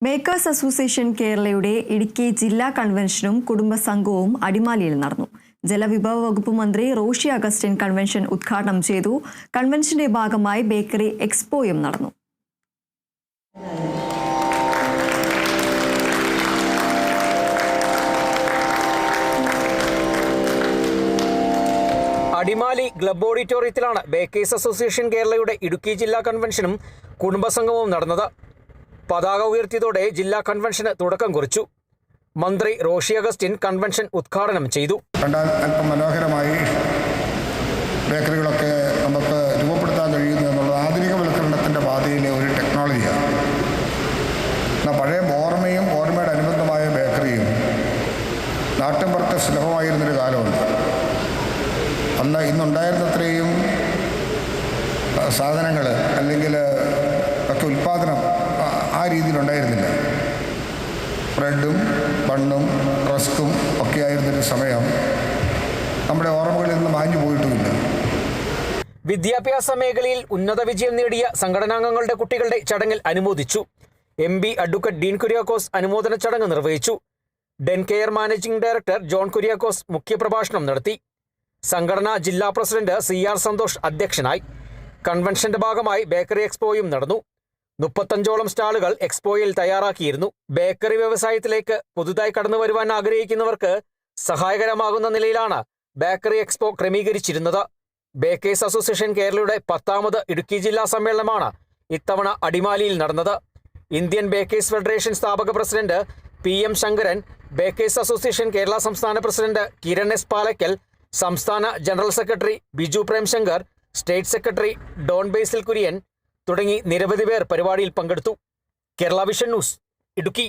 Makers association കേരളയുടെ ഇടുക്കി ജില്ലാ കൺവെൻഷനും കുടുംബസംഘവും അടിമാലിയിൽ നടന്നു. ജലവിഭവ വകുപ്പ് മന്ത്രി റോഷി അഗസ്റ്റിൻ കൺവെൻഷൻ ഉദ്ഘാടനം ചെയ്തു. കൺവെൻഷന്റെ ഭാഗമായി ബേക്കറി എക്സ്പോയും നടന്നു. അടിമാലി ക്ലബ് ഓഡിറ്റോറിയത്തിലാണ് ബേക്കേഴ്സ് അസോസിയേഷൻ കേരളയുടെ ഇടുക്കി ജില്ലാ കൺവെൻഷനും കുടുംബസംഗമവും നടന്നത്. പതാക ഉയർത്തിയതോടെ ജില്ലാ കൺവെൻഷന് തുടക്കം കുറിച്ചു. മന്ത്രി റോഷി അഗസ്റ്റിൻ കൺവെൻഷൻ ഉദ്ഘാടനം ചെയ്തു. അല്പം മനോഹരമായി ബേക്കറികളൊക്കെ നമുക്ക് രൂപപ്പെടുത്താൻ കഴിയുന്നു എന്നുള്ളത് ആധുനികവൽക്കരണത്തിൻ്റെ പാതയിലെ ഒരു ടെക്നോളജിയാണ്. എന്നാൽ പഴയ ഓർമ്മയും ഓർമ്മയുടെ അനുബന്ധമായ ബേക്കറിയും നാട്ടിൻപുറത്തെ സുലഭമായിരുന്നൊരു കാലമുണ്ട്. അന്ന് ഇന്നുണ്ടായിരുന്നത്രയും സാധനങ്ങൾ അല്ലെങ്കിൽ ഒക്കെ ഉൽപ്പാദനം ആ രീതിയിലുണ്ടായിരുന്നില്ല. ബ്രെഡും ബണ്ണും റസ്കും ഒക്കെ ആയിരുന്നൊരു സമയം നമ്മുടെ ഓർമ്മകളിൽ നിന്ന് മാഞ്ഞു പോയിട്ടുമില്ല. വിദ്യാഭ്യാസ മേഖലയിൽ ഉന്നത വിജയം നേടിയ സംഘടനാംഗങ്ങളുടെ കുട്ടികളുടെ ചടങ്ങിൽ അനുമോദിച്ചു. MP അഡ്വക്കേറ്റ് ഡീൻ കുര്യാക്കോസ് അനുമോദന ചടങ്ങ് നിർവഹിച്ചു. ഡെൻകെയർ മാനേജിംഗ് ഡയറക്ടർ ജോൺ കുര്യാക്കോസ് മുഖ്യപ്രഭാഷണം നടത്തി. സംഘടനാ ജില്ലാ പ്രസിഡന്റ് CR സന്തോഷ് അധ്യക്ഷനായി. കൺവെൻഷന്റെ ഭാഗമായി ബേക്കറി എക്സ്പോയും നടന്നു. 35ഓളം സ്റ്റാളുകൾ എക്സ്പോയിൽ തയ്യാറാക്കിയിരുന്നു. ബേക്കറി വ്യവസായത്തിലേക്ക് പുതുതായി കടന്നു വരുവാൻ ആഗ്രഹിക്കുന്നവർക്ക് സഹായകരമാകുന്ന നിലയിലാണ് ബേക്കറി എക്സ്പോ ക്രമീകരിച്ചിരുന്നത്. ബേക്കേഴ്സ് അസോസിയേഷൻ കേരളയുടെ 10ാമത് ഇടുക്കി ജില്ലാ സമ്മേളനമാണ് ഇത്തവണ അടിമാലിയിൽ നടന്നത്. ഇന്ത്യൻ ബേക്കേഴ്സ് ഫെഡറേഷൻ സ്ഥാപക president PM Sankaran, bakers association Kerala സംസ്ഥാന പ്രസിഡന്റ് കിരൺ S പാലക്കൽ, സംസ്ഥാന general secretary Biju Premshankar, state secretary Don Basil Kurian തുടങ്ങി നിരവധി പേർ പരിപാടിയിൽ പങ്കെടുത്തു. Kerala vision news, Idukki.